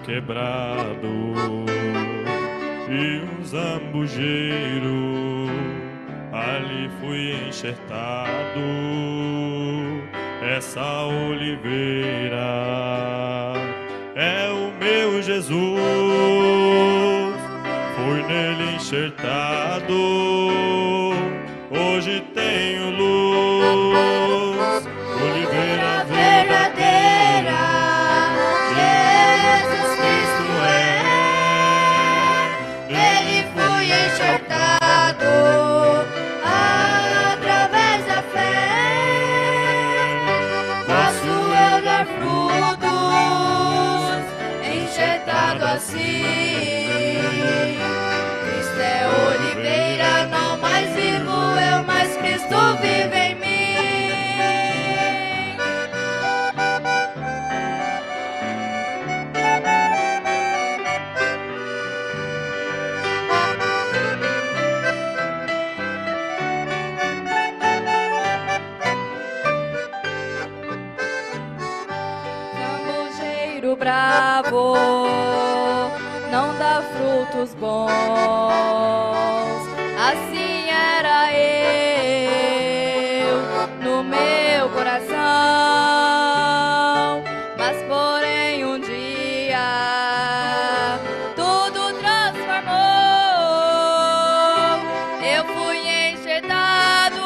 Quebrado e um zambujeiro, ali fui enxertado. Essa oliveira é o meu Jesus, fui nele enxertado, hoje tenho luz, oliveira verdadeira. Através da fé, posso eu dar frutos, enxertado assim. Cristo é oliveira, não mais vivo eu, mas Cristo vive em mim. Bravo, não dá frutos bons, assim era eu no meu coração, mas porém um dia tudo transformou, eu fui enxertado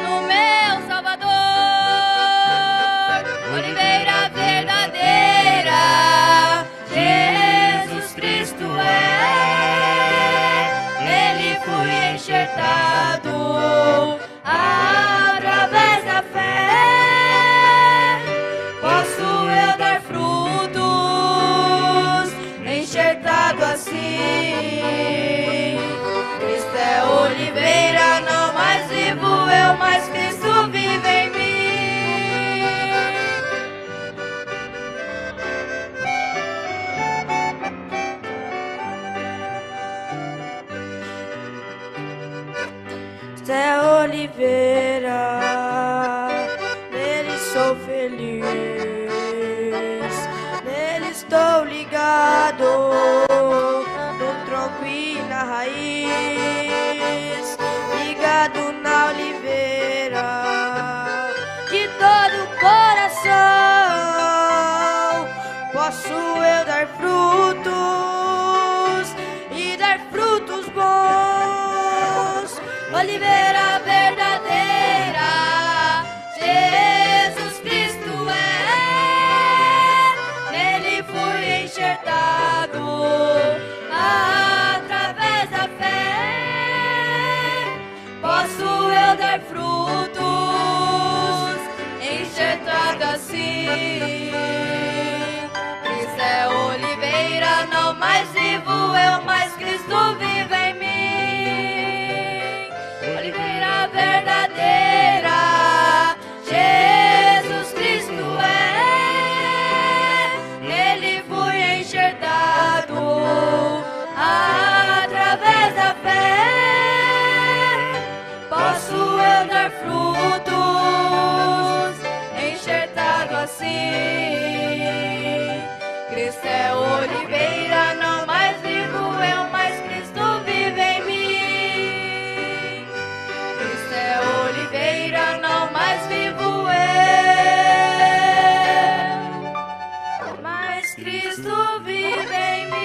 no meu Salvador, oliveira verdadeira, Jesus Cristo é, nele fui enxertado, através da fé, posso eu dar frutos, enxertado assim. Cristo é oliveira, não mais vivo eu, mas Cristo vive em mim. É oliveira, nele sou feliz, nele estou ligado, no tronco e na raiz, ligado na oliveira, de todo o coração, posso eu dar frutos e dar frutos bons. Oliveira verdadeira, Jesus Cristo é, nele fui enxertado, através da fé, posso eu dar frutos, enxertado assim. Cristo é oliveira, não mais vivo eu, mas Cristo vive em mim. Oliveira verdadeira, Jesus Cristo é, nele fui enxertado, através da fé, posso eu dar frutos, enxertado assim. Cristo é oliveira, não mais vivo eu, mas Cristo vive em mim. Cristo é oliveira, não mais vivo eu, mas Cristo vive em mim.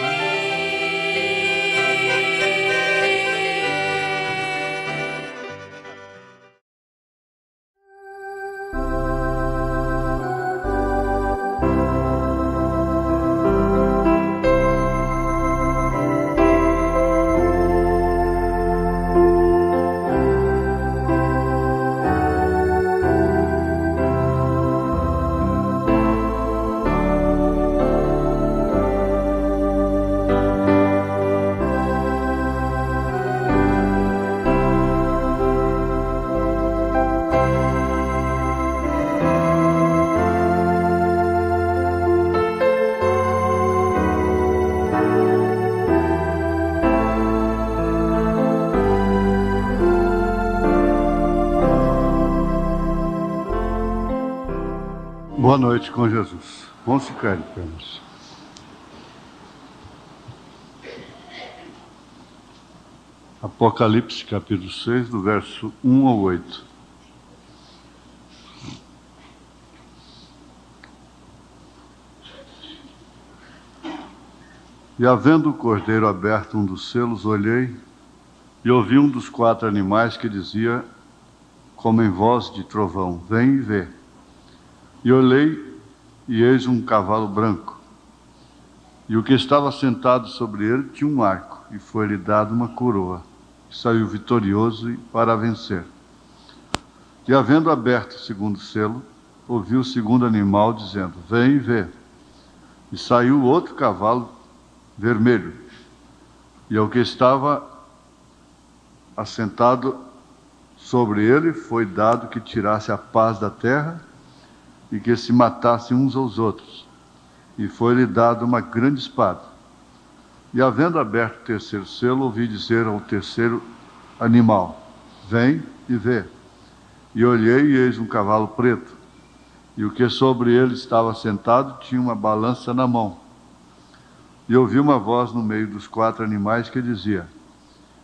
Boa noite com Jesus. Vamos ficar de pé. Apocalipse capítulo 6, do verso 1 ao 8. E havendo o cordeiro aberto um dos selos, olhei e ouvi um dos 4 animais que dizia, como em voz de trovão, vem e vê. E olhei, e eis um cavalo branco. E o que estava sentado sobre ele tinha um arco, e foi-lhe dado uma coroa. E saiu vitorioso para vencer. E havendo aberto o segundo selo, ouvi o segundo animal dizendo, vem e vê. E saiu outro cavalo vermelho. E ao que estava assentado sobre ele foi dado que tirasse a paz da terra e que se matassem uns aos outros. E foi-lhe dado uma grande espada. E havendo aberto o terceiro selo, ouvi dizer ao terceiro animal, vem e vê. E olhei, e eis um cavalo preto. E o que sobre ele estava sentado tinha uma balança na mão. E ouvi uma voz no meio dos 4 animais que dizia,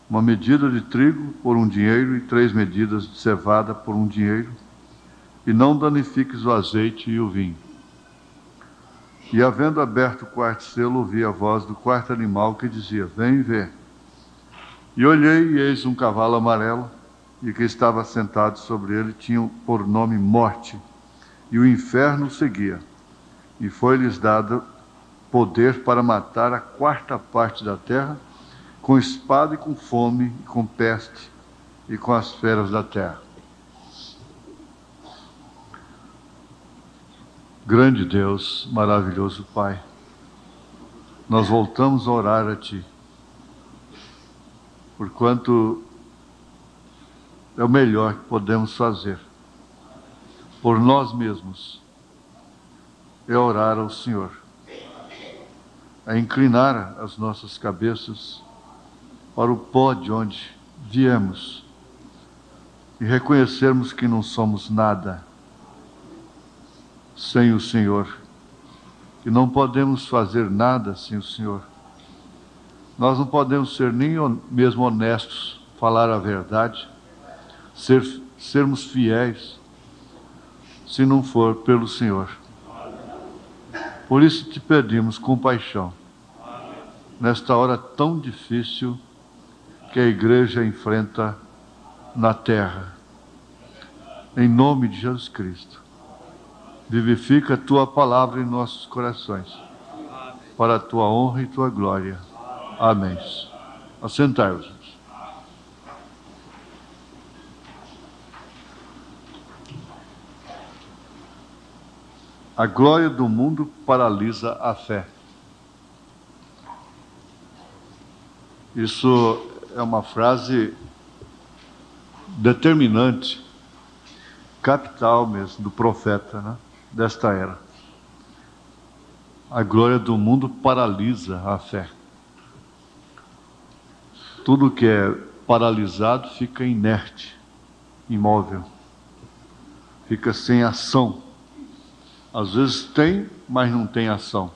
uma medida de trigo por 1 dinheiro e 3 medidas de cevada por 1 dinheiro, e não danifiques o azeite e o vinho. E havendo aberto o 4º selo, ouvi a voz do 4º animal que dizia, vem e vê. E olhei, e eis um cavalo amarelo, e que estava sentado sobre ele tinha por nome Morte, e o inferno o seguia. E foi-lhes dado poder para matar a 4ª parte da terra, com espada e com fome, e com peste, e com as feras da terra. Grande Deus, maravilhoso Pai, nós voltamos a orar a Ti, porquanto é o melhor que podemos fazer por nós mesmos, é orar ao Senhor, é inclinar as nossas cabeças para o pó de onde viemos e reconhecermos que não somos nada sem o Senhor, que não podemos fazer nada sem o Senhor. Nós não podemos ser nem mesmo honestos, falar a verdade, sermos fiéis, se não for pelo Senhor. Por isso te pedimos compaixão, nesta hora tão difícil que a igreja enfrenta na terra. Em nome de Jesus Cristo, vivifica a Tua palavra em nossos corações, para a Tua honra e Tua glória. Amém. Assentai-vos. A glória do mundo paralisa a fé. Isso é uma frase determinante, capital mesmo, do profeta, né? Desta era. A glória do mundo paralisa a fé. Tudo que é paralisado fica inerte, imóvel, fica sem ação. Às vezes tem, mas não tem ação,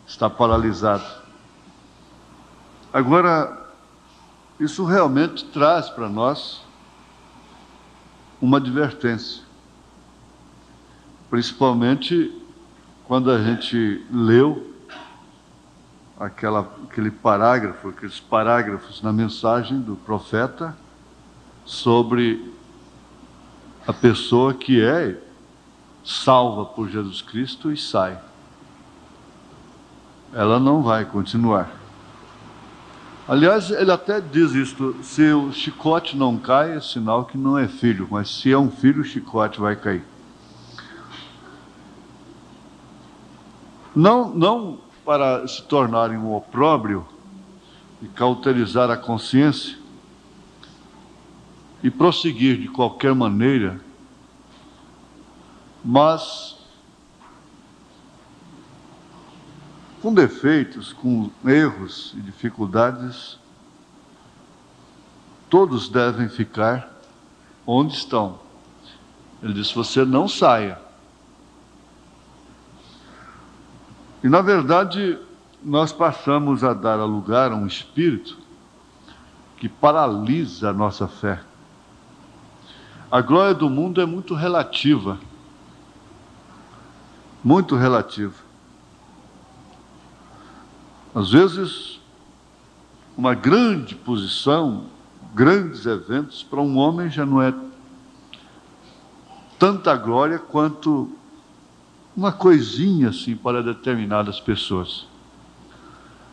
está paralisado. Agora, isso realmente traz para nós uma advertência, principalmente quando a gente leu aqueles parágrafos na mensagem do profeta sobre a pessoa que é salva por Jesus Cristo e sai. Ela não vai continuar. Aliás, ele até diz isto, se o chicote não cai, é sinal que não é filho, mas se é um filho, o chicote vai cair. Não para se tornarem um opróbrio e cauterizar a consciência e prosseguir de qualquer maneira, mas com defeitos, com erros e dificuldades, todos devem ficar onde estão. Ele disse, você não saia, E, na verdade, nós passamos a dar lugar a um espírito que paralisa a nossa fé. A glória do mundo é muito relativa. Muito relativa. Às vezes, uma grande posição, grandes eventos, para um homem já não é tanta glória quanto uma coisinha assim para determinadas pessoas.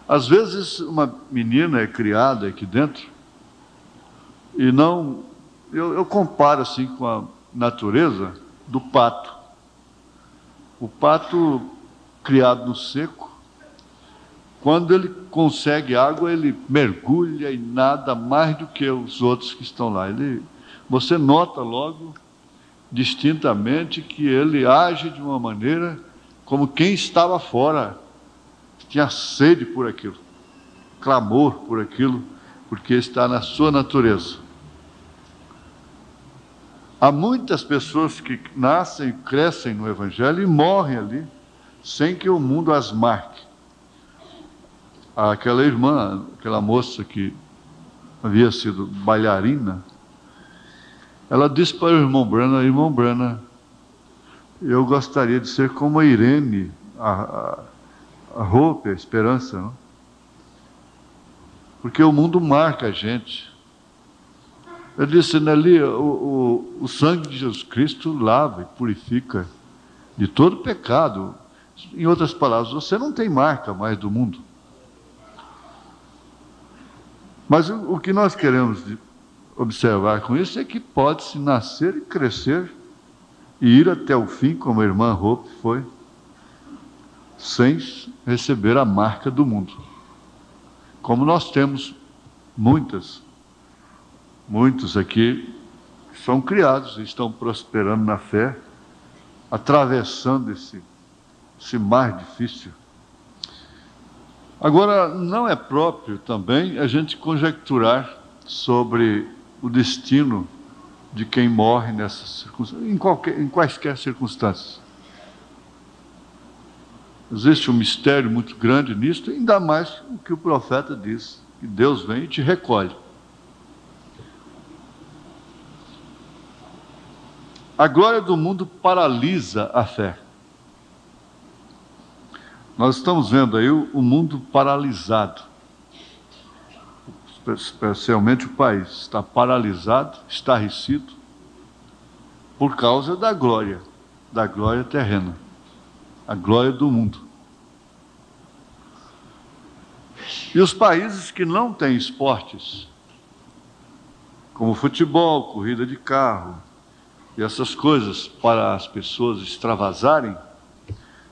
Às vezes, uma menina é criada aqui dentro e não... Eu comparo assim com a natureza do pato. O pato criado no seco, quando ele consegue água, ele mergulha e nada mais do que os outros que estão lá. Você nota logo, distintamente, que ele age de uma maneira como quem estava fora, tinha sede por aquilo, clamor por aquilo, porque está na sua natureza. Há muitas pessoas que nascem, crescem no Evangelho e morrem ali, sem que o mundo as marque. Aquela irmã, aquela moça que havia sido bailarina, ela disse para o irmão Branham, eu gostaria de ser como a Irene, a Hope, a esperança, não? Porque o mundo marca a gente. Eu disse, Nelly, o sangue de Jesus Cristo lava e purifica de todo pecado. Em outras palavras, você não tem marca mais do mundo. Mas o que nós queremos observar com isso é que pode-se nascer e crescer e ir até o fim, como a irmã Hope foi, sem receber a marca do mundo. Como nós temos muitos aqui que são criados e estão prosperando na fé, atravessando esse mar difícil. Agora, não é próprio também a gente conjecturar sobre o destino de quem morre nessas circunstâncias, em quaisquer circunstâncias. Existe um mistério muito grande nisto, ainda mais o que o profeta diz, que Deus vem e te recolhe. A glória do mundo paralisa a fé. Nós estamos vendo aí o mundo paralisado. Especialmente o país está paralisado, estarrecido, por causa da glória terrena, a glória do mundo. E os países que não têm esportes, como futebol, corrida de carro, e essas coisas para as pessoas extravasarem,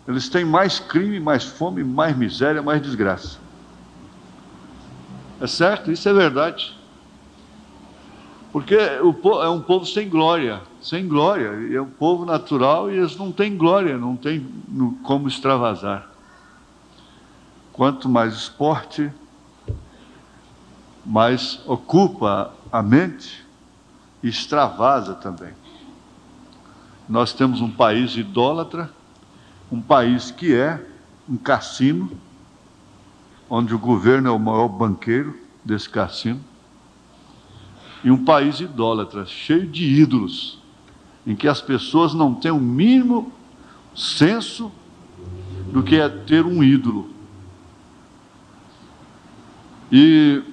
eles têm mais crime, mais fome, mais miséria, mais desgraça. É certo? Isso é verdade. Porque é um povo sem glória, e é um povo natural e eles não têm glória, não têm como extravasar. Quanto mais esporte, mais ocupa a mente e extravasa também. Nós temos um país idólatra, um país que é um cassino, onde o governo é o maior banqueiro desse cassino, e um país idólatra, cheio de ídolos, em que as pessoas não têm o mínimo senso do que é ter um ídolo. E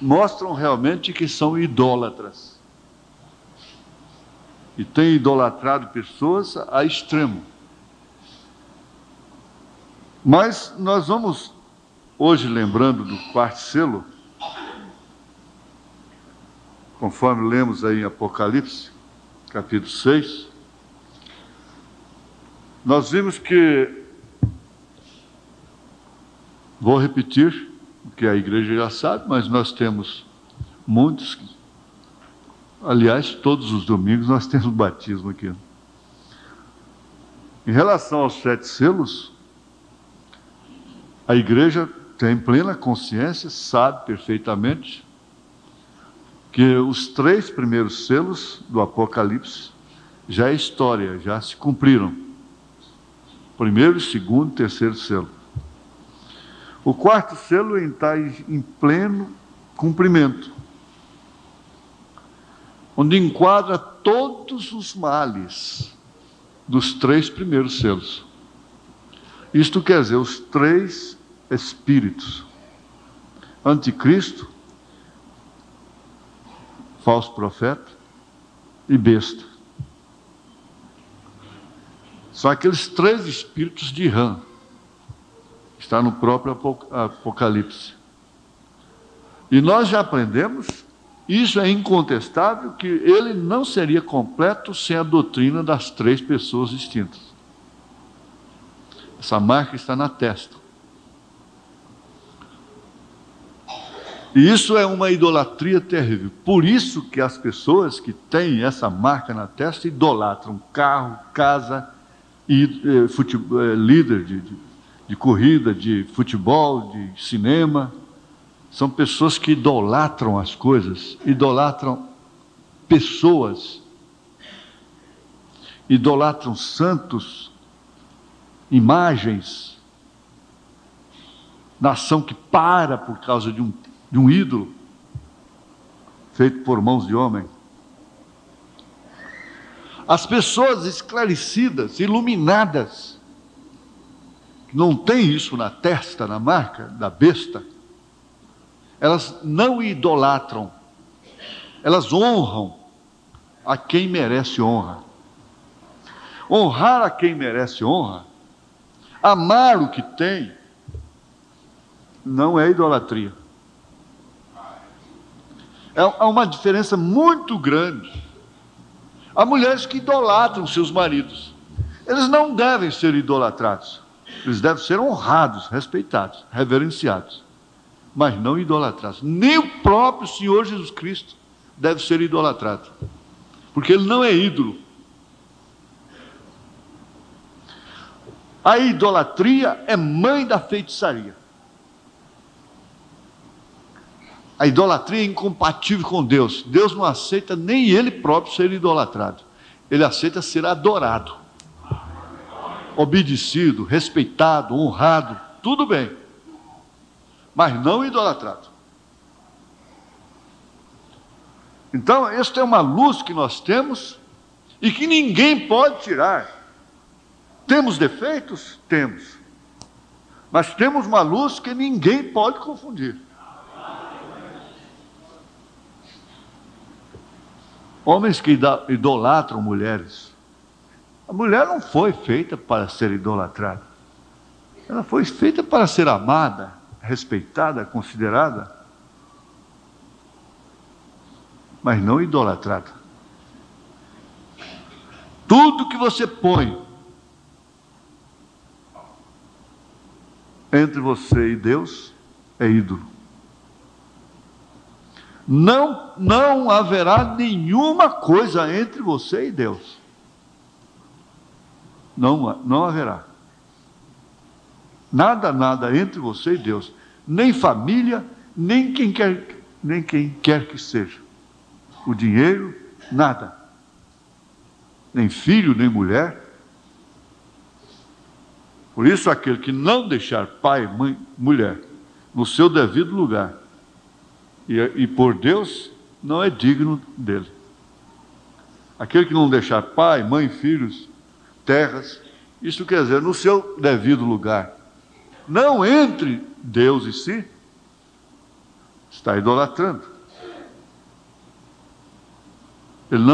mostram realmente que são idólatras. E têm idolatrado pessoas a extremo. Mas nós vamos, hoje, lembrando do quarto selo, conforme lemos aí em Apocalipse, capítulo 6, nós vimos que, vou repetir, o que a igreja já sabe, mas nós temos muitos, aliás, todos os domingos nós temos batismo aqui. Em relação aos 7 selos, a igreja tem plena consciência, sabe perfeitamente, que os 3 primeiros selos do Apocalipse já é história, já se cumpriram. Primeiro, segundo, terceiro selo. O quarto selo está em pleno cumprimento, onde enquadra todos os males dos 3 primeiros selos. Isto quer dizer, os 3 espíritos: anticristo, falso profeta e besta. São aqueles 3 espíritos de rã. Está no próprio Apocalipse. E nós já aprendemos, isso é incontestável, que ele não seria completo sem a doutrina das 3 pessoas distintas. Essa marca está na testa. E isso é uma idolatria terrível. Por isso que as pessoas que têm essa marca na testa idolatram carro, casa e líder de corrida, de futebol, de cinema. São pessoas que idolatram as coisas, idolatram pessoas, idolatram santos, imagens, nação que para por causa de um ídolo feito por mãos de homem. As pessoas esclarecidas, iluminadas, não tem isso na testa, na marca da besta, elas não idolatram, elas honram a quem merece honra. Honrar a quem merece honra, amar o que tem, não é idolatria. Há uma diferença muito grande. Há mulheres que idolatram seus maridos. Eles não devem ser idolatrados. Eles devem ser honrados, respeitados, reverenciados, mas não idolatrados. Nem o próprio Senhor Jesus Cristo deve ser idolatrado, porque ele não é ídolo. A idolatria é mãe da feitiçaria. A idolatria é incompatível com Deus. Deus não aceita nem ele próprio ser idolatrado. Ele aceita ser adorado, obedecido, respeitado, honrado, tudo bem, mas não idolatrado. Então, esta é uma luz que nós temos e que ninguém pode tirar. Temos defeitos? Temos. Mas temos uma luz que ninguém pode confundir. Homens que idolatram mulheres. A mulher não foi feita para ser idolatrada. Ela foi feita para ser amada, respeitada, considerada, mas não idolatrada. Tudo que você põe entre você e Deus é ídolo. Não haverá nenhuma coisa entre você e Deus. Não haverá. Nada entre você e Deus. Nem família, nem quem quer que seja. O dinheiro, nada. Nem filho, nem mulher. Por isso, aquele que não deixar pai, mãe, mulher no seu devido lugar e por Deus, não é digno dele. Aquele que não deixar pai, mãe, filhos, terras, isso quer dizer, no seu devido lugar, não entre Deus e si, está idolatrando. Ele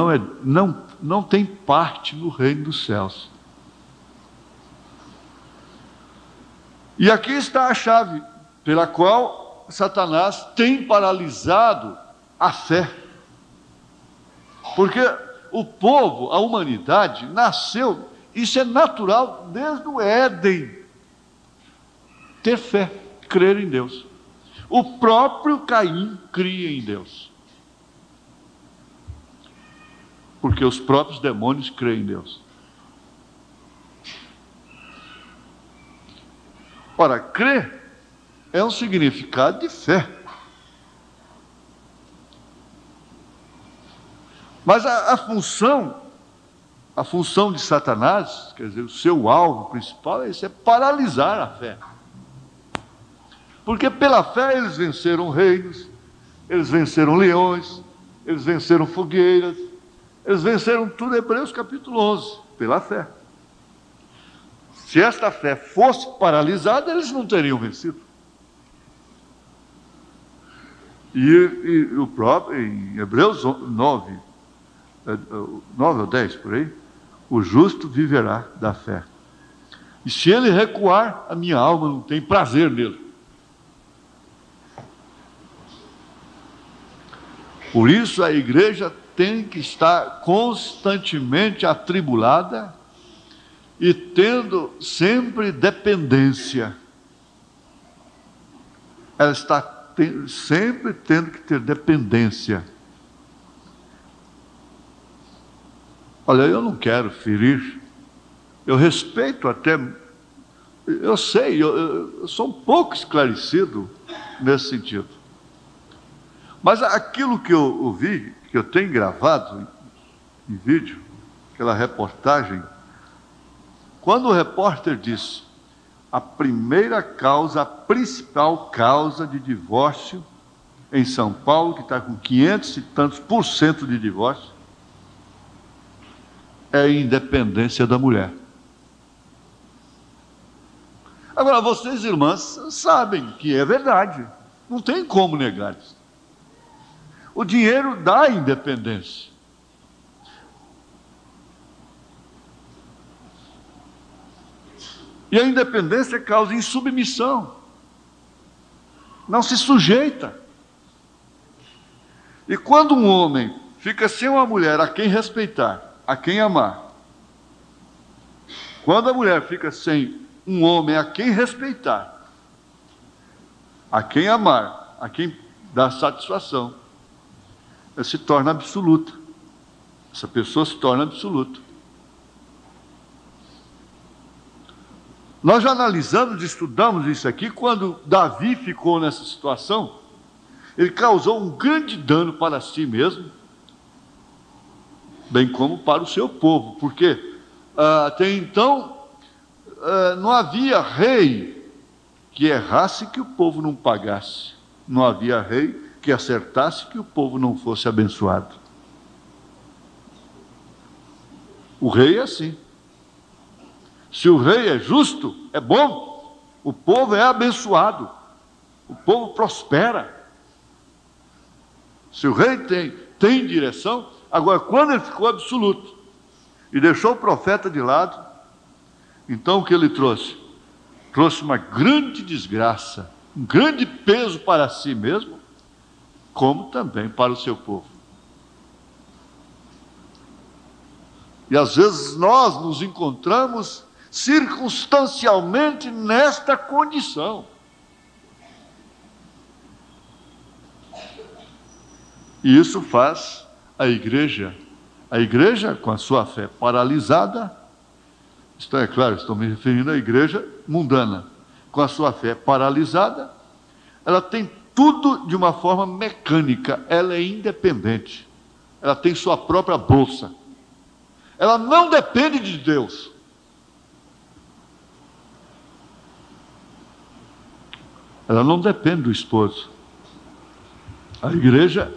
não tem parte no reino dos céus. E aqui está a chave pela qual Satanás tem paralisado a fé. Porque o povo, a humanidade, nasceu, isso é natural desde o Éden, ter fé, crer em Deus. O próprio Caim cria em Deus, porque os próprios demônios creem em Deus. Ora, crer é um significado de fé. Mas a função a função de Satanás, quer dizer, o seu alvo principal é paralisar a fé. Porque pela fé eles venceram reinos, eles venceram leões, eles venceram fogueiras, eles venceram tudo. Hebreus capítulo 11, pela fé. Se esta fé fosse paralisada, eles não teriam vencido. E o próprio, em Hebreus 9 ou 10, por aí, o justo viverá da fé. E se ele recuar, a minha alma não tem prazer nele. Por isso a igreja tem que estar constantemente atribulada e tendo sempre dependência. Ela está sempre tendo que ter dependência. Olha, eu não quero ferir, eu respeito até, eu sei, eu sou um pouco esclarecido nesse sentido. Mas aquilo que eu ouvi, que eu tenho gravado em vídeo, aquela reportagem, quando o repórter disse a primeira causa, a principal causa de divórcio em São Paulo, que está com 500 e tantos % de divórcio, é a independência da mulher. Agora, vocês, irmãs, sabem que é verdade, não tem como negar isso. O dinheiro dá independência. E a independência causa insubmissão. Não se sujeita. E quando um homem fica sem uma mulher a quem respeitar, a quem amar, quando a mulher fica sem um homem a quem respeitar, a quem amar, a quem dar satisfação, ela se torna absoluta. Essa pessoa se torna absoluta. Nós já analisamos, estudamos isso aqui, quando Davi ficou nessa situação, ele causou um grande dano para si mesmo, bem como para o seu povo, porque até então não havia rei que errasse que o povo não pagasse, não havia rei que acertasse que o povo não fosse abençoado. O rei é assim. Se o rei é justo, é bom, o povo é abençoado, o povo prospera. Se o rei tem direção, agora quando ele ficou absoluto e deixou o profeta de lado, então o que ele trouxe? Trouxe uma grande desgraça, um grande peso para si mesmo, como também para o seu povo. E às vezes nós nos encontramos circunstancialmente nesta condição. E isso faz a igreja com a sua fé paralisada, isto é claro, estou me referindo à igreja mundana, com a sua fé paralisada, ela tem tudo de uma forma mecânica, ela é independente, ela tem sua própria bolsa, ela não depende de Deus. Ela não depende do esposo. A igreja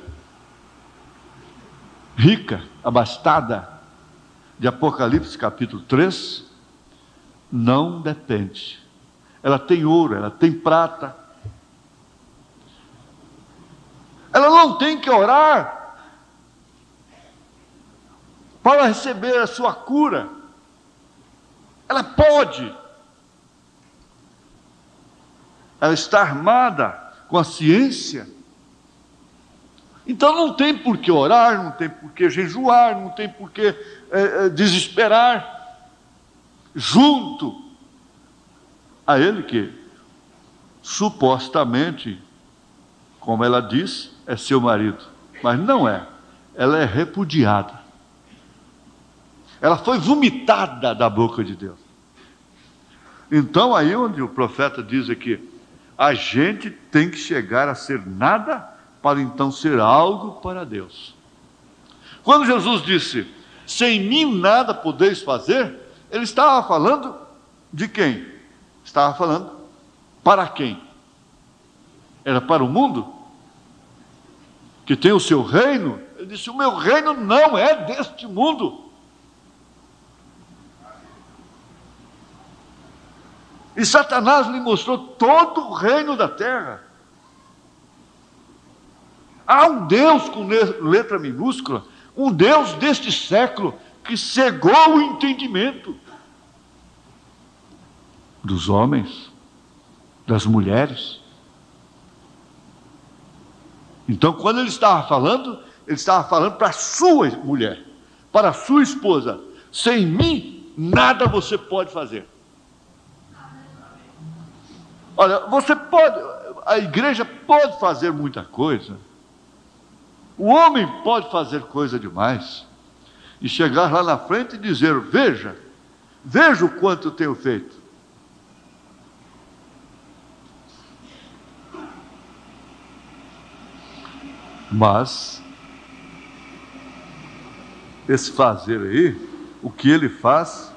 rica, abastada, de Apocalipse capítulo 3, não depende. Ela tem ouro, ela tem prata. Ela não tem que orar para receber a sua cura. Ela pode. Ela está armada com a ciência. Então não tem por que orar, não tem por que jejuar, não tem por que desesperar. Junto a ele que, supostamente, como ela diz, é seu marido. Mas não é. Ela é repudiada. Ela foi vomitada da boca de Deus. Então aí onde o profeta diz aqui, a gente tem que chegar a ser nada para então ser algo para Deus. Quando Jesus disse, sem mim nada podeis fazer, ele estava falando de quem? Estava falando para quem? Era para o mundo? Que tem o seu reino? Ele disse, o meu reino não é deste mundo. E Satanás lhe mostrou todo o reino da terra. Há um Deus com letra minúscula, um Deus deste século, que cegou o entendimento dos homens, das mulheres. Então, quando ele estava falando para a sua mulher, para a sua esposa. Sem mim, nada você pode fazer. Olha, a igreja pode fazer muita coisa. O homem pode fazer coisa demais. E chegar lá na frente e dizer, veja o quanto eu tenho feito. Mas, esse fazer aí, o que ele faz,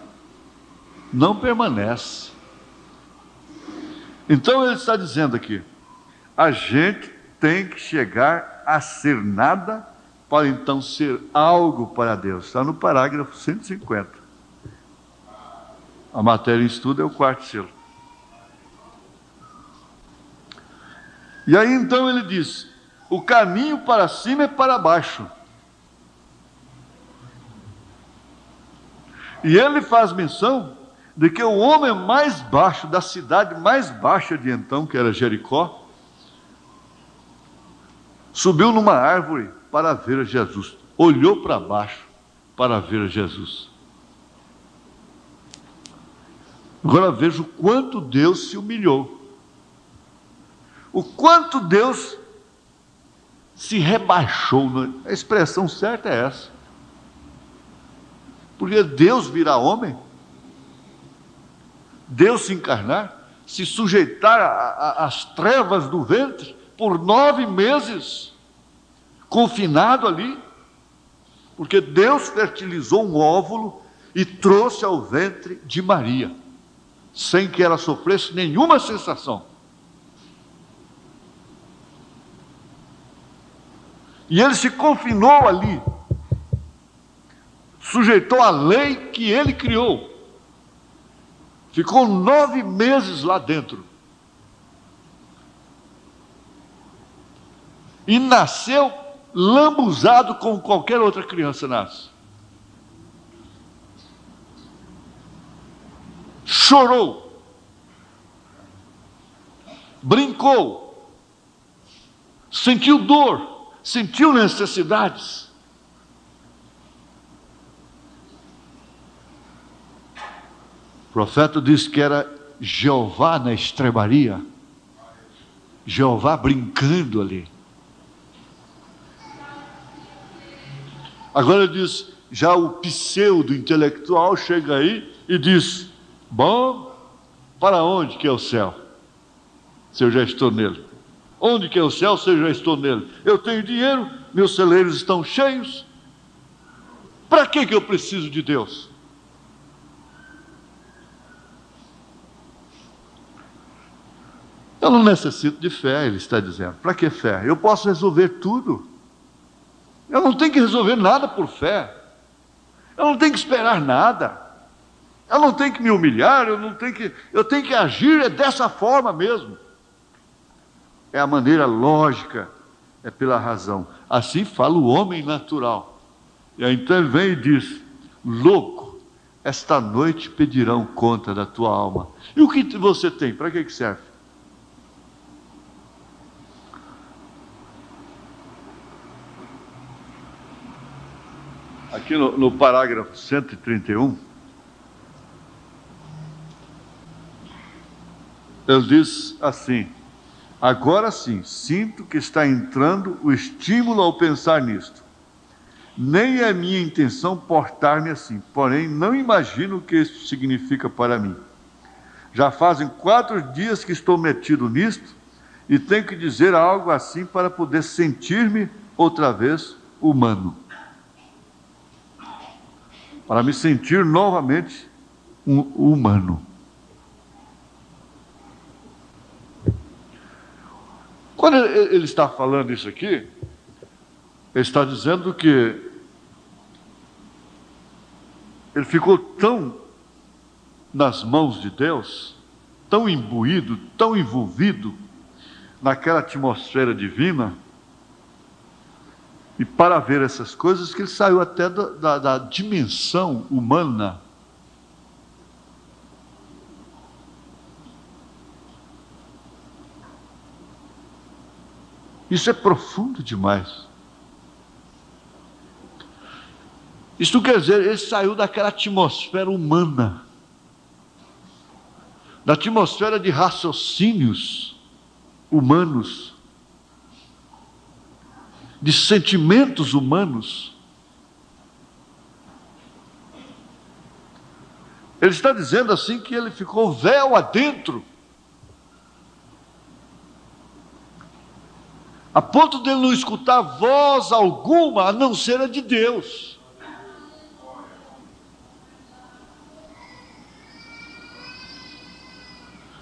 não permanece. Então ele está dizendo aqui, a gente tem que chegar a ser nada, para então ser algo para Deus. Está no parágrafo 150. A matéria em estudo é o quarto selo. E aí então ele diz, o caminho para cima é para baixo. E ele faz menção de que o homem mais baixo, da cidade mais baixa de então, que era Jericó, subiu numa árvore para ver Jesus. Olhou para baixo para ver Jesus. Agora veja o quanto Deus se humilhou. O quanto Deus se rebaixou. A expressão certa é essa. Porque Deus virar homem, Deus se encarnar, se sujeitar às trevas do ventre por 9 meses, confinado ali, porque Deus fertilizou um óvulo e trouxe ao ventre de Maria, sem que ela sofresse nenhuma sensação. E ele se confinou ali, sujeitou à lei que ele criou, ficou 9 meses lá dentro, e nasceu lambuzado como qualquer outra criança nasce. Chorou, brincou, sentiu dor, sentiu necessidades. O profeta disse que era Jeová na estrebaria, Jeová brincando ali. Agora diz, já o pseudo intelectual chega aí e diz, bom, para onde que é o céu, se eu já estou nele? Onde que é o céu, se eu já estou nele? Eu tenho dinheiro, meus celeiros estão cheios, para que eu preciso de Deus? Eu não necessito de fé, ele está dizendo. Para que fé? Eu posso resolver tudo. Eu não tenho que resolver nada por fé. Eu não tenho que esperar nada. Eu não tenho que me humilhar, eu tenho que agir dessa forma mesmo. É a maneira lógica, é pela razão. Assim fala o homem natural. E aí então ele vem e diz, louco, esta noite pedirão conta da tua alma. E o que você tem? Para que serve? Aqui no parágrafo 131, ele diz assim, agora sim, sinto que está entrando o estímulo ao pensar nisto. Nem é minha intenção portar-me assim, porém não imagino o que isso significa para mim. Já fazem 4 dias que estou metido nisto e tenho que dizer algo assim para poder sentir-me outra vez humano. para me sentir novamente um humano. Quando ele está falando isso aqui, ele está dizendo que ele ficou tão nas mãos de Deus, tão imbuído, tão envolvido naquela atmosfera divina, e para ver essas coisas, que ele saiu até da dimensão humana. Isso é profundo demais. Isso quer dizer, ele saiu daquela atmosfera humana, da atmosfera de raciocínios humanos, de sentimentos humanos. Ele está dizendo assim que ele ficou véu adentro, a ponto de ele não escutar voz alguma, a não ser a de Deus.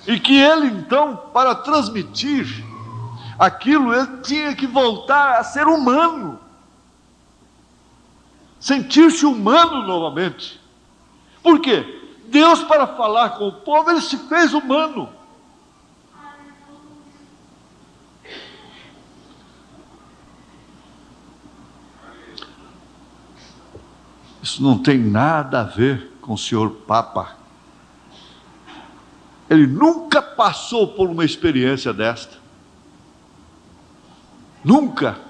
E que ele, então, para transmitir aquilo, ele tinha que voltar a ser humano, sentir-se humano novamente. Por quê? Deus, para falar com o povo, ele se fez humano. Isso não tem nada a ver com o senhor Papa. Ele nunca passou por uma experiência desta. Nunca.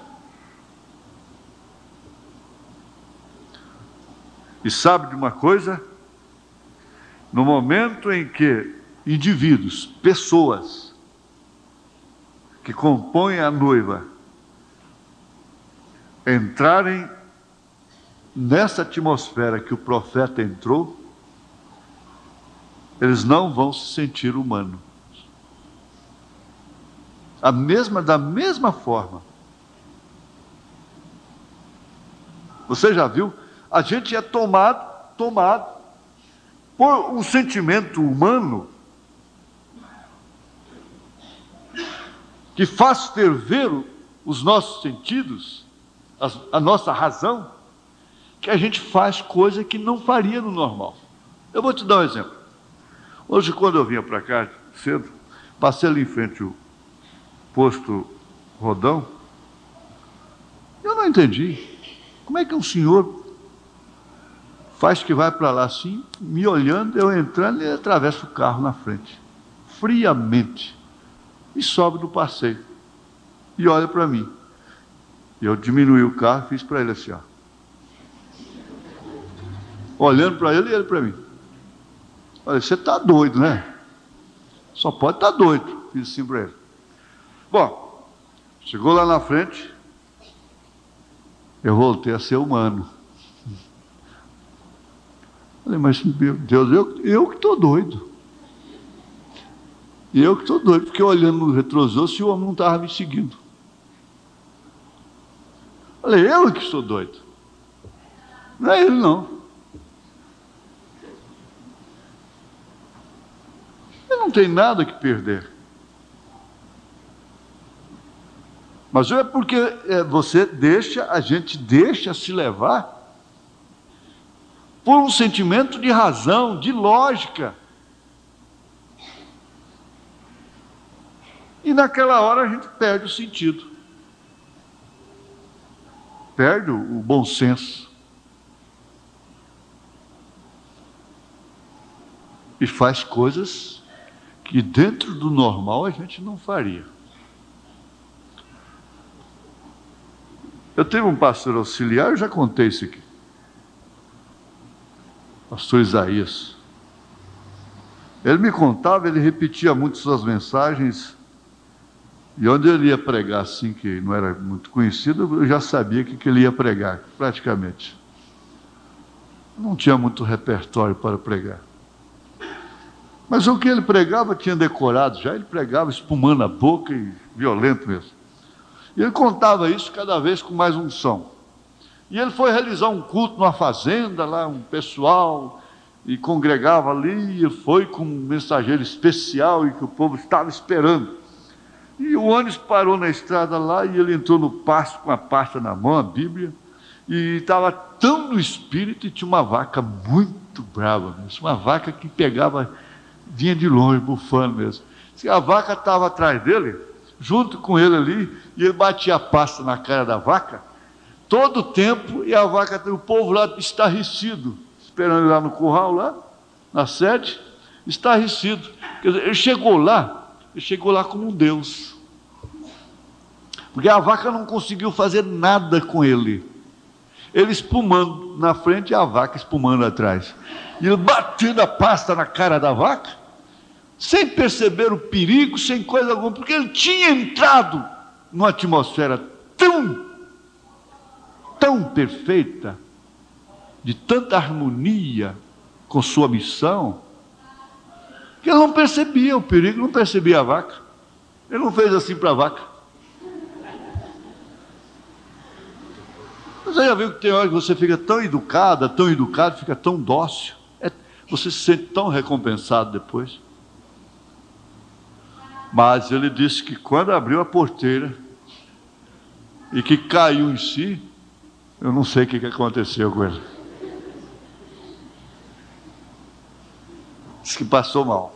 E sabe de uma coisa? No momento em que indivíduos, pessoas, que compõem a noiva, entrarem nessa atmosfera que o profeta entrou, eles não vão se sentir humanos. Da mesma forma. Você já viu? A gente é tomado por um sentimento humano que faz ferver os nossos sentidos, a nossa razão, que a gente faz coisa que não faria no normal. Eu vou te dar um exemplo. Hoje, quando eu vinha para cá cedo, passei ali em frente ao posto Rodão, eu não entendi. Como é que um senhor faz que vai para lá assim, me olhando, eu entrando e ele atravessa o carro na frente, friamente, e sobe no passeio, e olha para mim. Eu diminuí o carro e fiz para ele assim, ó. Olhando para ele e ele para mim. Olha, você está doido, né? Só pode estar doido. Fiz assim para ele. Bom, chegou lá na frente, eu voltei a ser humano. Falei, mas meu Deus, eu que estou doido. Eu que estou doido, porque olhando no retrovisor, se o homem não estava me seguindo. Falei, eu que estou doido. Não é ele, não. Ele não tem nada que perder. Mas é porque a gente deixa se levar por um sentimento de razão, de lógica. E naquela hora a gente perde o sentido. Perde o bom senso. E faz coisas que dentro do normal a gente não faria. Eu tive um pastor auxiliar, eu já contei isso aqui. Pastor Isaías. Ele me contava, ele repetia muito suas mensagens, e onde ele ia pregar assim, que não era muito conhecido, eu já sabia o que ele ia pregar, praticamente. Não tinha muito repertório para pregar. Mas o que ele pregava tinha decorado já, ele pregava espumando a boca e violento mesmo. E ele contava isso cada vez com mais unção. E ele foi realizar um culto numa fazenda, lá um pessoal, e congregava ali, e foi com um mensageiro especial, e que o povo estava esperando. E o ônibus parou na estrada lá, e ele entrou no pasto com a pasta na mão, a Bíblia, e estava tão no espírito, e tinha uma vaca muito brava mesmo, uma vaca que pegava, vinha de longe, bufando mesmo. Se a vaca estava atrás dele, junto com ele ali, e ele batia a pasta na cara da vaca, todo o tempo, e a vaca, o povo lá estarrecido, esperando ele lá no curral, lá, na sede, estarrecido. Quer dizer, ele chegou lá como um Deus. Porque a vaca não conseguiu fazer nada com ele. Ele espumando na frente e a vaca espumando atrás. E ele batendo a pasta na cara da vaca, sem perceber o perigo, sem coisa alguma, porque ele tinha entrado numa atmosfera tão perfeita, de tanta harmonia com sua missão, que ele não percebia o perigo, não percebia a vaca. Ele não fez assim para a vaca. Você já viu que tem hora que você fica tão educado, fica tão dócil, você se sente tão recompensado depois. Mas ele disse que quando abriu a porteira e que caiu em si, eu não sei o que aconteceu com ele. Diz que passou mal.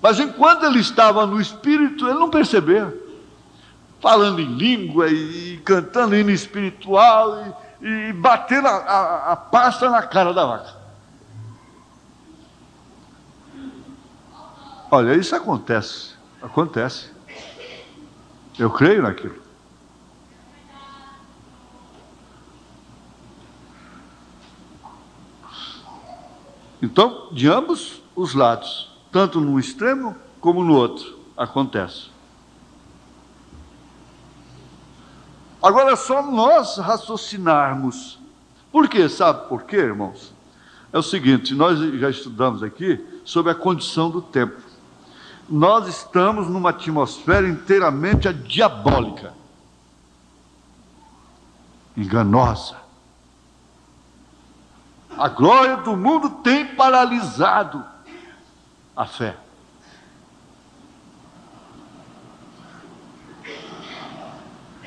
Mas enquanto ele estava no espírito, ele não percebeu. Falando em língua e cantando hino espiritual e batendo a pasta na cara da vaca. Olha, isso acontece. Eu creio naquilo. Então, de ambos os lados, tanto no extremo como no outro, acontece. Agora é só nós raciocinarmos. Por quê? Sabe por quê, irmãos? É o seguinte, nós já estudamos aqui sobre a condição do tempo. Nós estamos numa atmosfera inteiramente diabólica, enganosa. A glória do mundo tem paralisado a fé.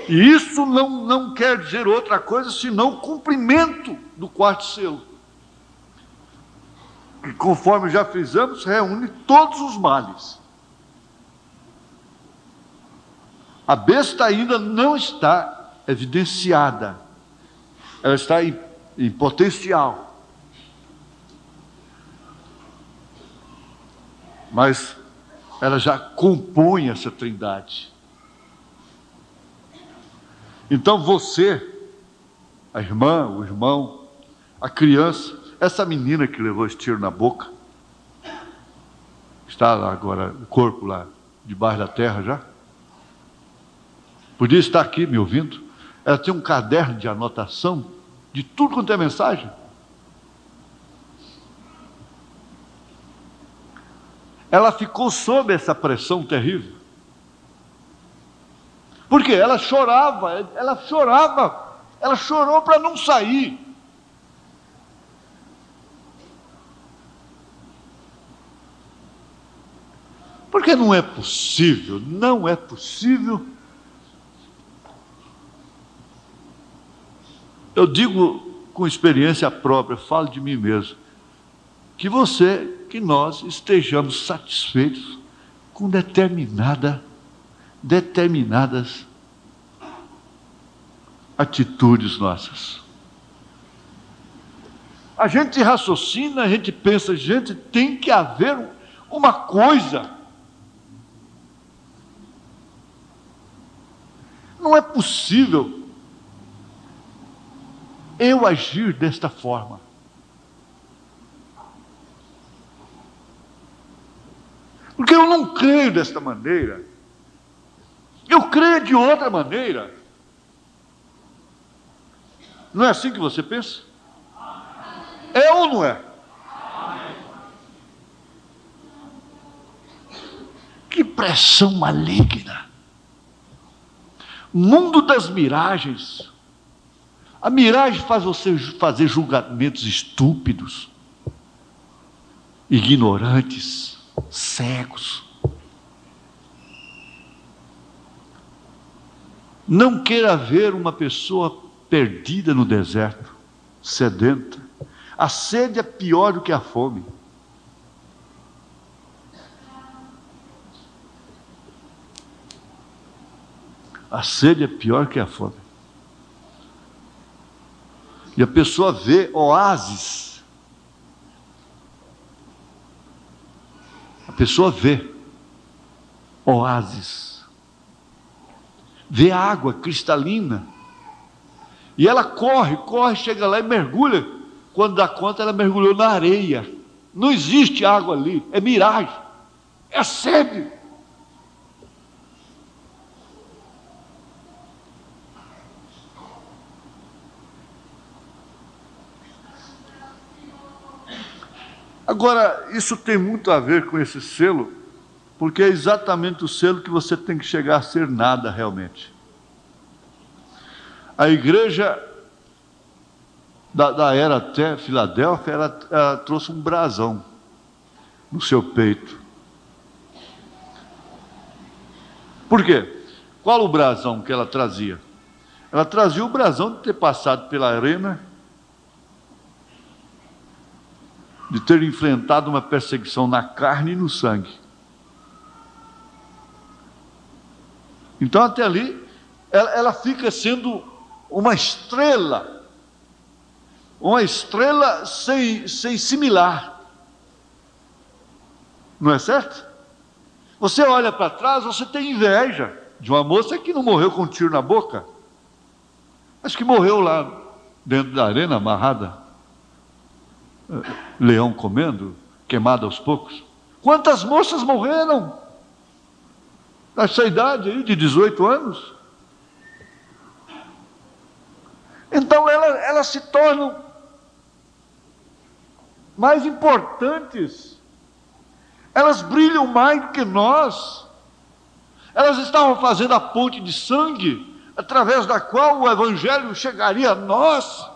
E isso não quer dizer outra coisa senão o cumprimento do quarto selo. Que, conforme já fizemos, reúne todos os males. A besta ainda não está evidenciada. Ela está em potencial. Mas ela já compõe essa trindade. Então você, a irmã, o irmão, a criança, essa menina que levou esse tiro na boca, está lá agora, o corpo lá, debaixo da terra já, podia estar aqui me ouvindo. Ela tem um caderno de anotação de tudo quanto é mensagem. Ela ficou sob essa pressão terrível. Por quê? Ela chorou para não sair. Porque não é possível. Eu digo com experiência própria, falo de mim mesmo, que nós estejamos satisfeitos com determinadas atitudes nossas. A gente raciocina, a gente pensa, gente, tem que haver uma coisa. Não é possível eu agir desta forma. Porque eu não creio desta maneira. Eu creio de outra maneira. Não é assim que você pensa? É ou não é? Que pressão maligna. Mundo das miragens. A miragem faz você fazer julgamentos estúpidos, ignorantes, cegos. Não queira ver uma pessoa perdida no deserto, sedenta. A sede é pior do que a fome. A sede é pior que a fome. E a pessoa vê oásis. A pessoa vê oásis. Vê água cristalina. E ela corre, chega lá e mergulha. Quando dá conta, ela mergulhou na areia. Não existe água ali, é miragem. É sede. Agora, isso tem muito a ver com esse selo, porque é exatamente o selo que você tem que chegar a ser nada realmente. A igreja da era até Filadélfia, ela trouxe um brasão no seu peito. Por quê? Qual o brasão que ela trazia? Ela trazia o brasão de ter passado pela arena, de ter enfrentado uma perseguição na carne e no sangue. Então até ali, ela fica sendo uma estrela sem similar. Não é certo? Você olha para trás, você tem inveja de uma moça que não morreu com um tiro na boca, mas que morreu lá dentro da arena, amarrada, leão comendo, queimada aos poucos. Quantas moças morreram nessa idade aí de 18 anos? Então elas se tornam mais importantes, elas brilham mais do que nós. Elas estavam fazendo a ponte de sangue através da qual o evangelho chegaria a nós,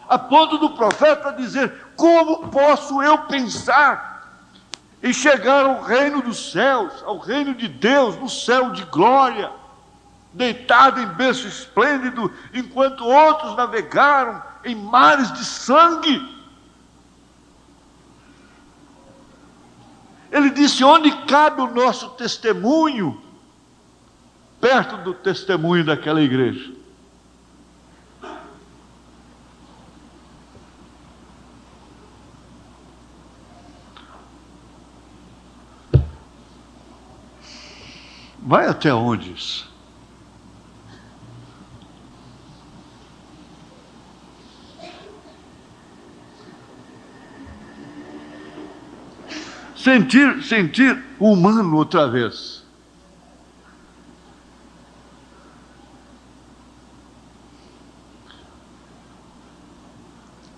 a ponto do profeta dizer: como posso eu pensar em chegar ao reino dos céus, ao reino de Deus, no céu de glória, deitado em berço esplêndido, enquanto outros navegaram em mares de sangue? Ele disse: onde cabe o nosso testemunho perto do testemunho daquela igreja? Vai até onde isso? Sentir humano outra vez.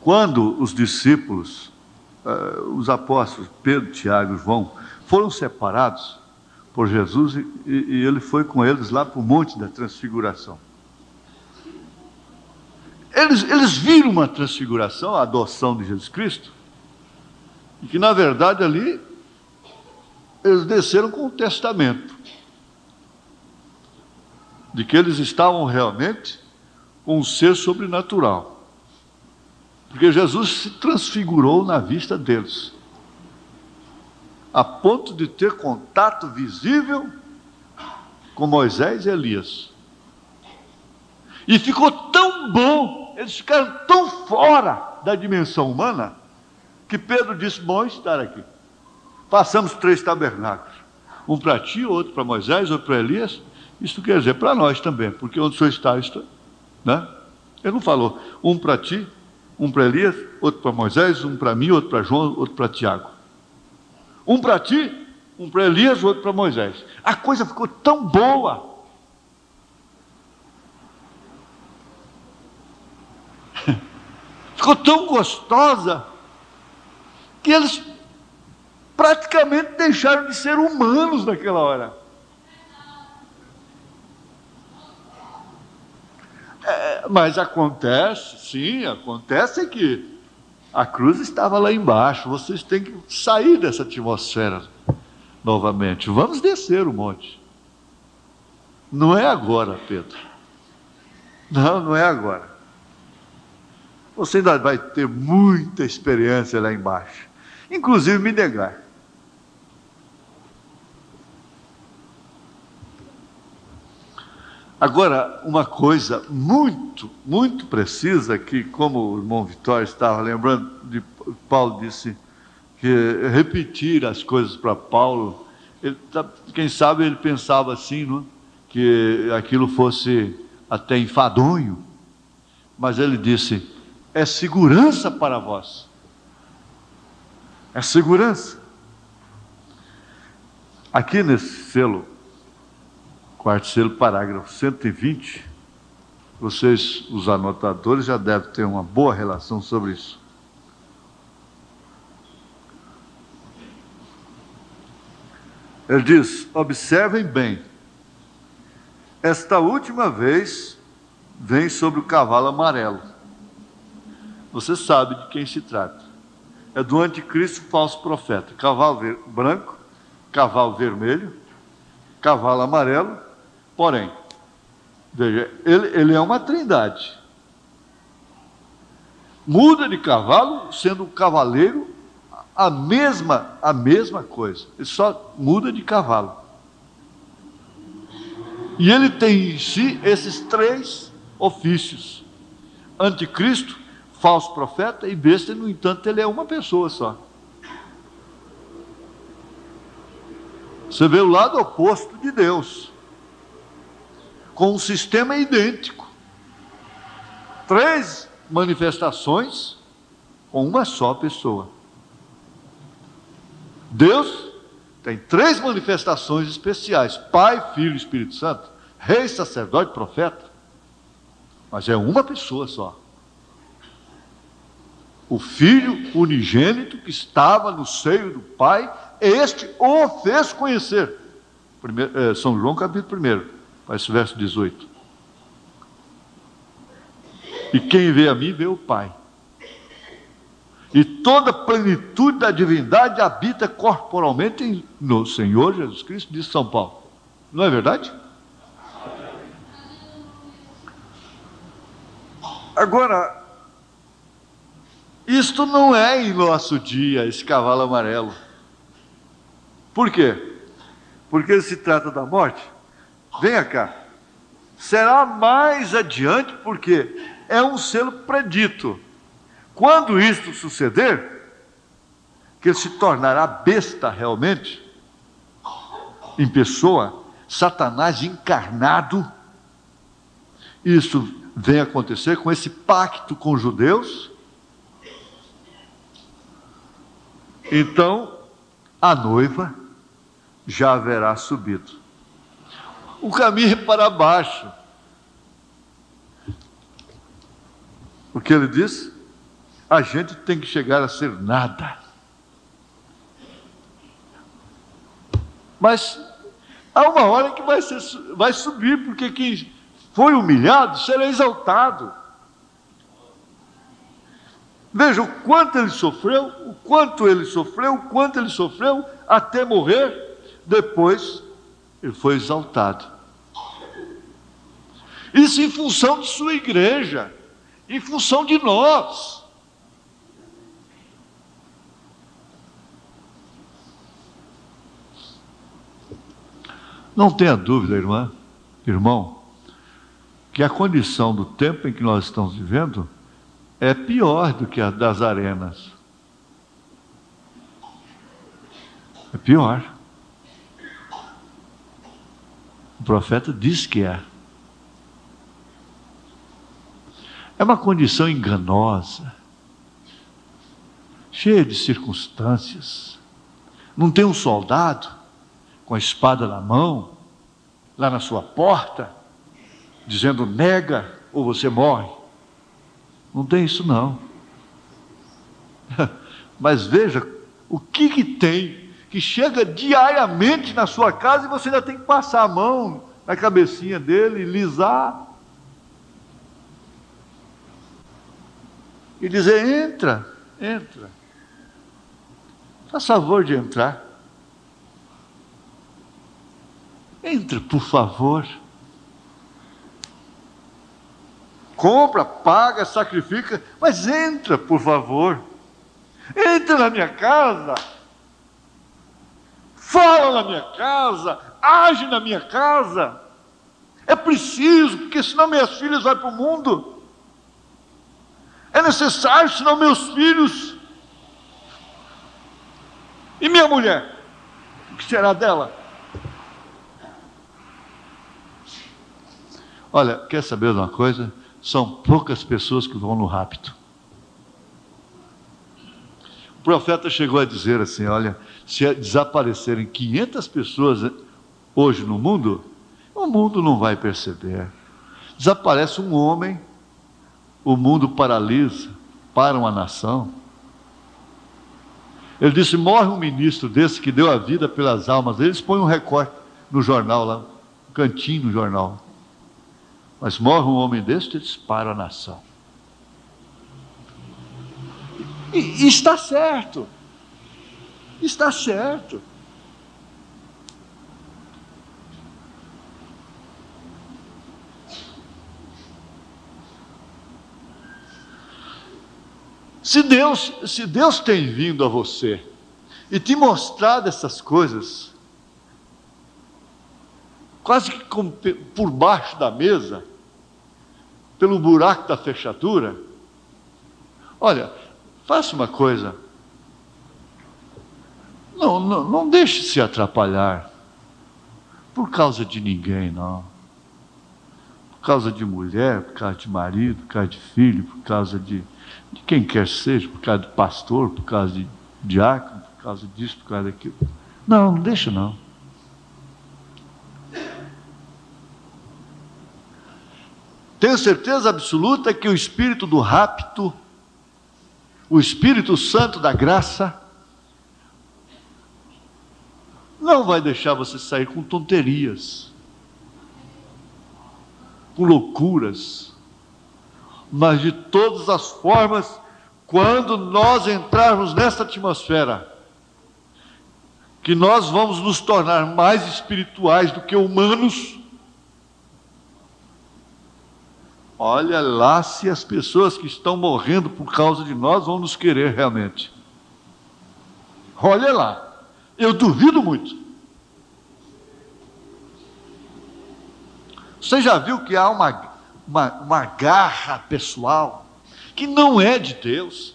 Quando os discípulos, os apóstolos Pedro, Tiago e João, foram separados por Jesus e ele foi com eles lá para o Monte da Transfiguração. Eles viram uma transfiguração, a adoção de Jesus Cristo, e que na verdade ali eles desceram com o testamento de que eles estavam realmente com um ser sobrenatural, porque Jesus se transfigurou na vista deles, a ponto de ter contato visível com Moisés e Elias. E ficou tão bom, eles ficaram tão fora da dimensão humana, que Pedro disse: bom estar aqui. Passamos 3 tabernáculos, um para ti, outro para Moisés, outro para Elias. Isso quer dizer para nós também, porque onde o Senhor está, né? Ele não falou um para ti, um para Elias, outro para Moisés, um para mim, outro para João, outro para Tiago. Um para ti, um para Elias, outro para Moisés. A coisa ficou tão boa. Ficou tão gostosa que eles praticamente deixaram de ser humanos naquela hora. Mas acontece, sim, acontece que a cruz estava lá embaixo. Vocês têm que sair dessa atmosfera novamente. Vamos descer o monte. Não é agora, Pedro. Não, não é agora. Você ainda vai ter muita experiência lá embaixo. Inclusive me negar. Agora, uma coisa muito, muito precisa, que como o irmão Vitório estava lembrando, Paulo disse que repetir as coisas para Paulo, quem sabe ele pensava assim, não? Que aquilo fosse até enfadonho, mas ele disse, é segurança para vós. É segurança. Aqui nesse selo, quarto selo, parágrafo 120, vocês, os anotadores, já devem ter uma boa relação sobre isso. Ele diz, observem bem, esta última vez vem sobre o cavalo amarelo. Você sabe de quem se trata. É do anticristo falso profeta. Cavalo branco, cavalo vermelho, cavalo amarelo. Porém, veja, ele é uma trindade. Muda de cavalo, sendo um cavaleiro, a mesma coisa. Ele só muda de cavalo. E ele tem em si esses três ofícios: anticristo, falso profeta e besta. No entanto, ele é uma pessoa só. Você vê o lado oposto de Deus, com um sistema idêntico. Três manifestações com uma só pessoa. Deus tem três manifestações especiais: Pai, Filho e Espírito Santo, Rei, sacerdote, profeta. Mas é uma pessoa só. O Filho unigênito que estava no seio do Pai, este o fez conhecer. São João capítulo 1, esse verso 18. E quem vê a mim, vê o Pai. E toda a plenitude da divindade habita corporalmente no Senhor Jesus Cristo, diz São Paulo. Não é verdade? Agora, isto não é em nosso dia, esse cavalo amarelo. Por quê? Porque se trata da morte. Venha cá. Será mais adiante, porque é um selo predito. Quando isto suceder, que ele se tornará besta realmente, em pessoa, Satanás encarnado. Isso vem acontecer com esse pacto com os judeus. Então, a noiva já haverá subido. O caminho é para baixo. O que ele diz? A gente tem que chegar a ser nada. Mas há uma hora que vai subir, porque quem foi humilhado será exaltado. Veja o quanto ele sofreu, até morrer. Depois ele foi exaltado. Isso em função de sua igreja, em função de nós. Não tenha dúvida, irmão, que a condição do tempo em que nós estamos vivendo é pior do que a das arenas. É pior. O profeta diz que é. É uma condição enganosa, cheia de circunstâncias. Não tem um soldado com a espada na mão, lá na sua porta, dizendo nega ou você morre. Não tem isso não. Mas veja o que tem, que chega diariamente na sua casa e você ainda tem que passar a mão na cabecinha dele, lisar. e dizer: entra, entra. Faz favor de entrar. Entra, por favor. Compra, paga, sacrifica, mas entra, por favor. Entra na minha casa. Fala na minha casa. Age na minha casa. É preciso, porque senão minhas filhas vão para o mundo. É necessário, senão meus filhos. E minha mulher? O que será dela? Olha, quer saber de uma coisa? São poucas pessoas que vão no rapto. O profeta chegou a dizer assim: olha, se desaparecerem 500 pessoas hoje no mundo, o mundo não vai perceber. Desaparece um homem, o mundo paralisa, para uma nação. Ele disse: morre um ministro desse que deu a vida pelas almas. Eles põem um recorte no jornal lá, um cantinho no jornal. Mas morre um homem desse, eles param a nação. E está certo. Está certo. Se Deus tem vindo a você e te mostrado essas coisas, quase que por baixo da mesa, pelo buraco da fechadura, olha, faça uma coisa, não deixe se atrapalhar por causa de ninguém, não. Por causa de mulher, por causa de marido, por causa de filho, por causa de quem quer seja, por causa de pastor, por causa de diácono, por causa disso, por causa daquilo. Não deixa não. Tenho certeza absoluta que o espírito do rapto, o Espírito Santo da graça, não vai deixar você sair com tonterias, com loucuras, mas de todas as formas, quando nós entrarmos nessa atmosfera, que nós vamos nos tornar mais espirituais do que humanos, olha lá se as pessoas que estão morrendo por causa de nós vão nos querer realmente. Olha lá, eu duvido muito. Você já viu que há uma garra pessoal que não é de Deus?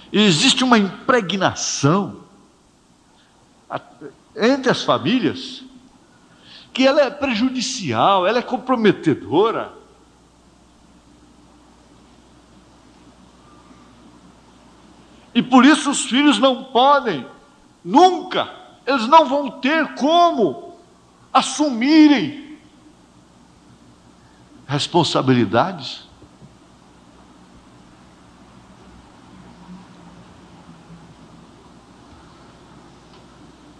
E existe uma impregnação entre as famílias que ela é prejudicial, ela é comprometedora. E por isso os filhos não podem, nunca, eles não vão ter como assumirem responsabilidades.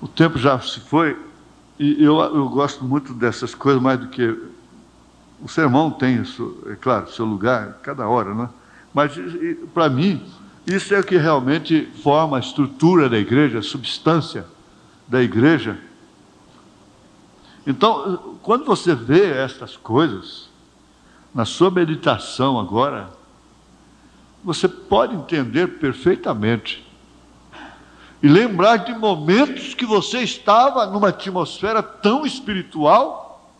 O tempo já se foi, e eu gosto muito dessas coisas, mais do que... O sermão tem isso, é claro, seu lugar, cada hora, né? Mas, para mim, isso é o que realmente forma a estrutura da igreja, a substância da igreja. Então, quando você vê estas coisas, na sua meditação agora, você pode entender perfeitamente e lembrar de momentos que você estava numa atmosfera tão espiritual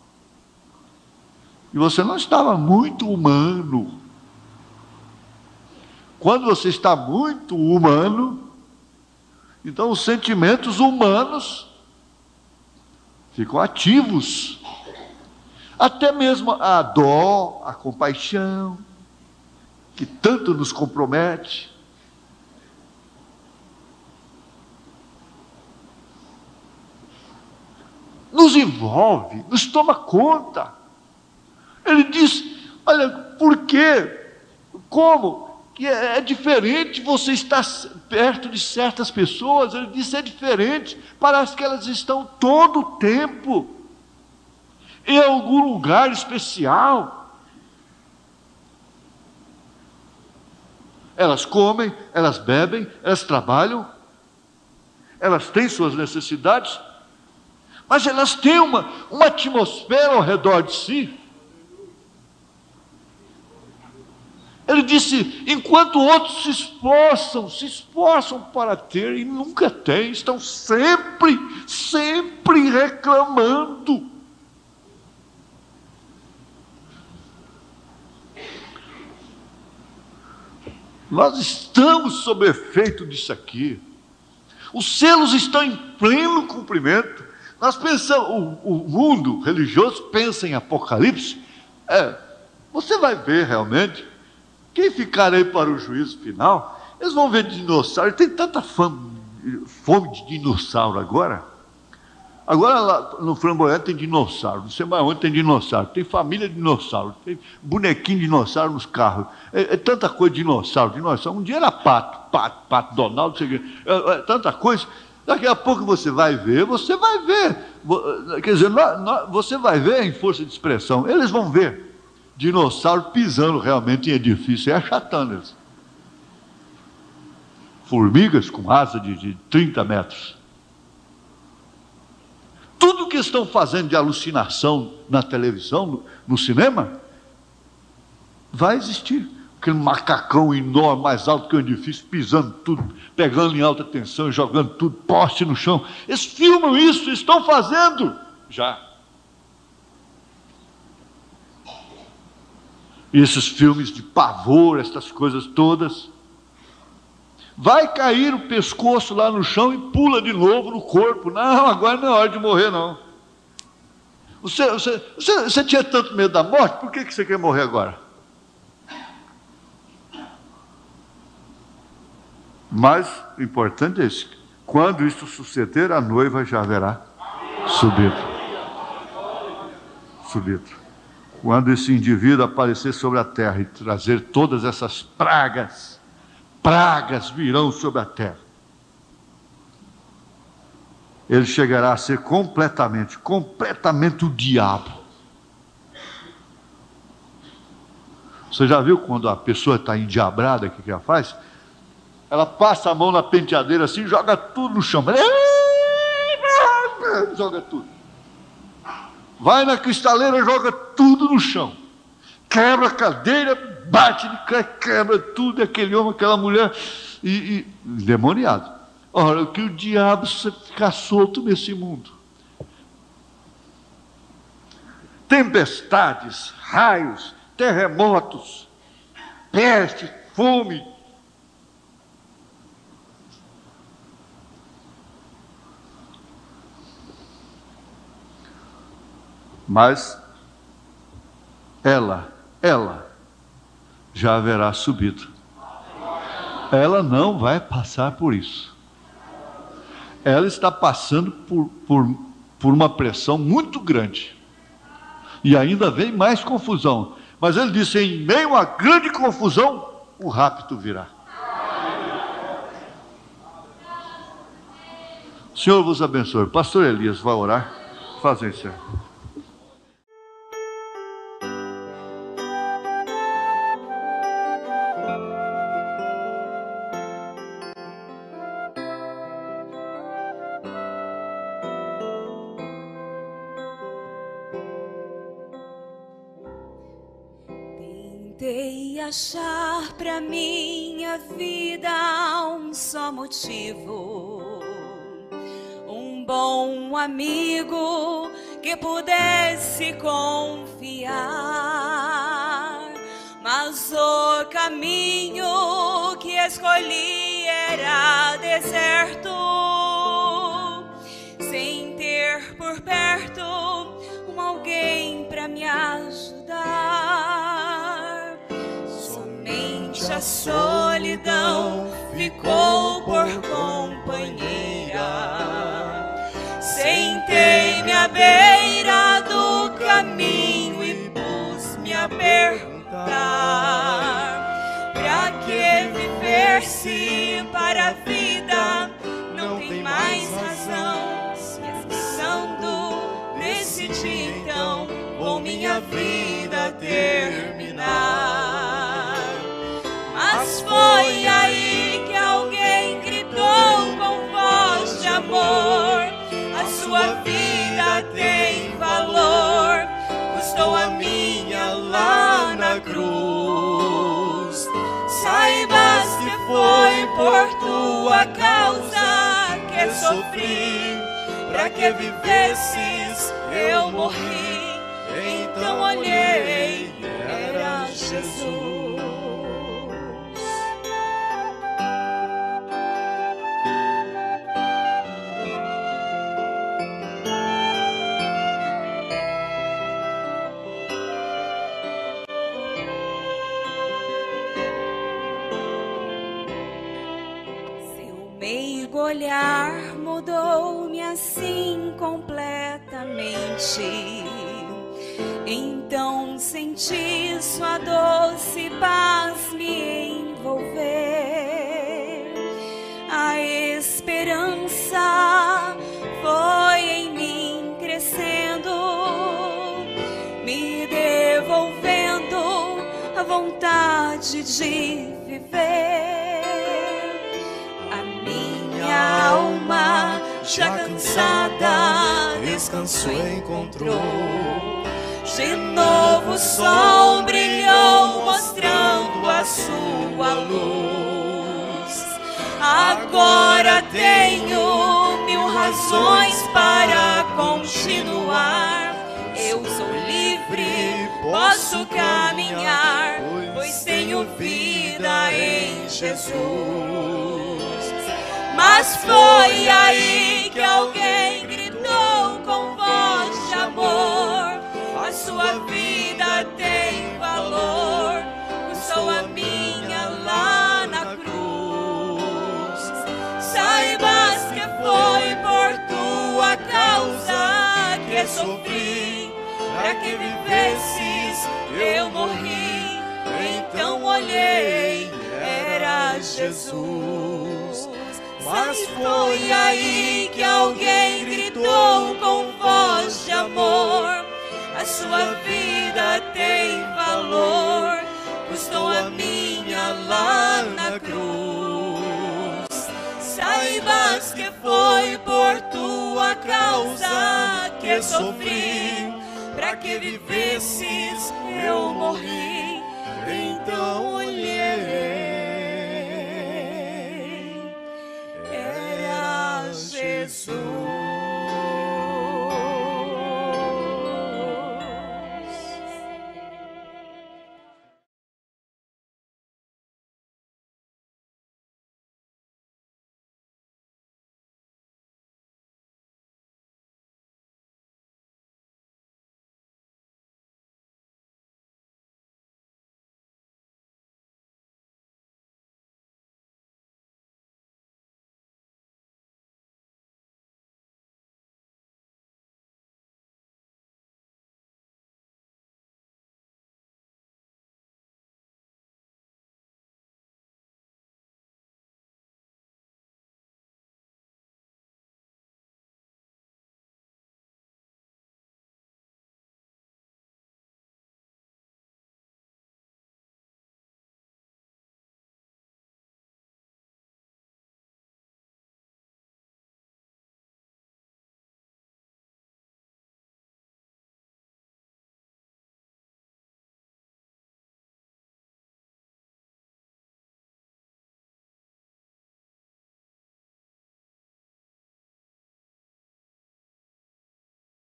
e você não estava muito humano. Quando você está muito humano, então os sentimentos humanos ficam ativos. Até mesmo a dó, a compaixão, que tanto nos compromete. Nos envolve, nos toma conta. Ele diz, olha, por quê? Como? Que é diferente você estar perto de certas pessoas. Ele disse, é diferente, parece que elas estão todo o tempo em algum lugar especial, Elas comem, elas bebem, elas trabalham, elas têm suas necessidades, mas elas têm uma atmosfera ao redor de si. Ele disse, enquanto outros se esforçam para ter e nunca têm, estão sempre reclamando. Nós estamos sob efeito disso aqui. Os selos estão em pleno cumprimento. Nós pensamos, o mundo religioso pensa em Apocalipse. Você vai ver realmente. Quem ficar aí para o juízo final, eles vão ver dinossauro. Tem tanta fome de dinossauro agora. Agora lá no Flamboyant tem dinossauro, não sei mais onde tem dinossauro, tem família de dinossauro, tem bonequinho de dinossauro nos carros, é tanta coisa de dinossauro. Um dia era pato Donald, tanta coisa. Daqui a pouco você vai ver, quer dizer, você vai ver em força de expressão, eles vão ver dinossauro pisando realmente em edifício, é achatando eles. Formigas com asa de 30 metros. Tudo que estão fazendo de alucinação na televisão, no cinema, vai existir. Aquele macacão enorme, mais alto que o edifício, pisando tudo, pegando em alta tensão, jogando tudo, poste no chão. Eles filmam isso, estão fazendo já. E esses filmes de pavor, essas coisas todas. Vai cair o pescoço lá no chão e pula de novo no corpo. Não, agora não é hora de morrer, não. Você tinha tanto medo da morte, por que você quer morrer agora? Mas o importante é isso. Quando isso suceder, a noiva já haverá subido. Quando esse indivíduo aparecer sobre a terra e trazer todas essas pragas virão sobre a terra. Ele chegará a ser completamente o diabo. Você já viu quando a pessoa está endiabrada, o que ela faz? Ela passa a mão na penteadeira assim, joga tudo no chão. Joga tudo. Vai na cristaleira, joga tudo no chão. Quebra a cadeira, bate de cara, quebra tudo, aquele homem, aquela mulher, e endemoniado. Ora, que o diabo ficar solto nesse mundo. Tempestades, raios, terremotos, peste, fome. Mas ela já haverá subido. Ela não vai passar por isso. Ela está passando por uma pressão muito grande. E ainda vem mais confusão. Mas ele disse, em meio a grande confusão, o rapto virá. O Senhor vos abençoe. Pastor Elias vai orar. Fazem isso. Tentei achar pra minha vida um só motivo, um bom amigo que pudesse confiar, mas o caminho que escolhi era deserto, sem ter por perto alguém pra me ajudar. A solidão ficou por companheira. Sentei-me à beira do caminho e pus-me a perguntar: pra que viver se para a vida não tem mais razão? Se pensando, decidi então com minha vida terminar. Mas Mas foi aí que alguém gritou com voz de amor: a sua vida tem valor, custou a minha lá na cruz. Saibas que foi por tua causa que sofri, para que vivesses eu morri. Então olhei, era Jesus. Meigo olhar mudou-me assim completamente. Então senti sua doce paz me envolver. A esperança foi em mim crescendo, me devolvendo a vontade de viver. Minha alma, já cansada, descanso encontrou. De novo o sol brilhou, mostrando a sua luz. Agora tenho 1000 razões para continuar. Eu sou livre, posso caminhar, pois tenho vida em Jesus. Mas foi aí que alguém gritou com voz de amor: a sua vida tem valor, custou a minha lá na cruz. Saibas que foi por tua causa que sofri, para que vivesses eu morri. Então olhei, era Jesus. Mas foi aí que alguém gritou com voz de amor: a sua vida tem valor, custou a minha lá na cruz. Saibas que foi por tua causa que sofri, para que vivesses eu morri. Então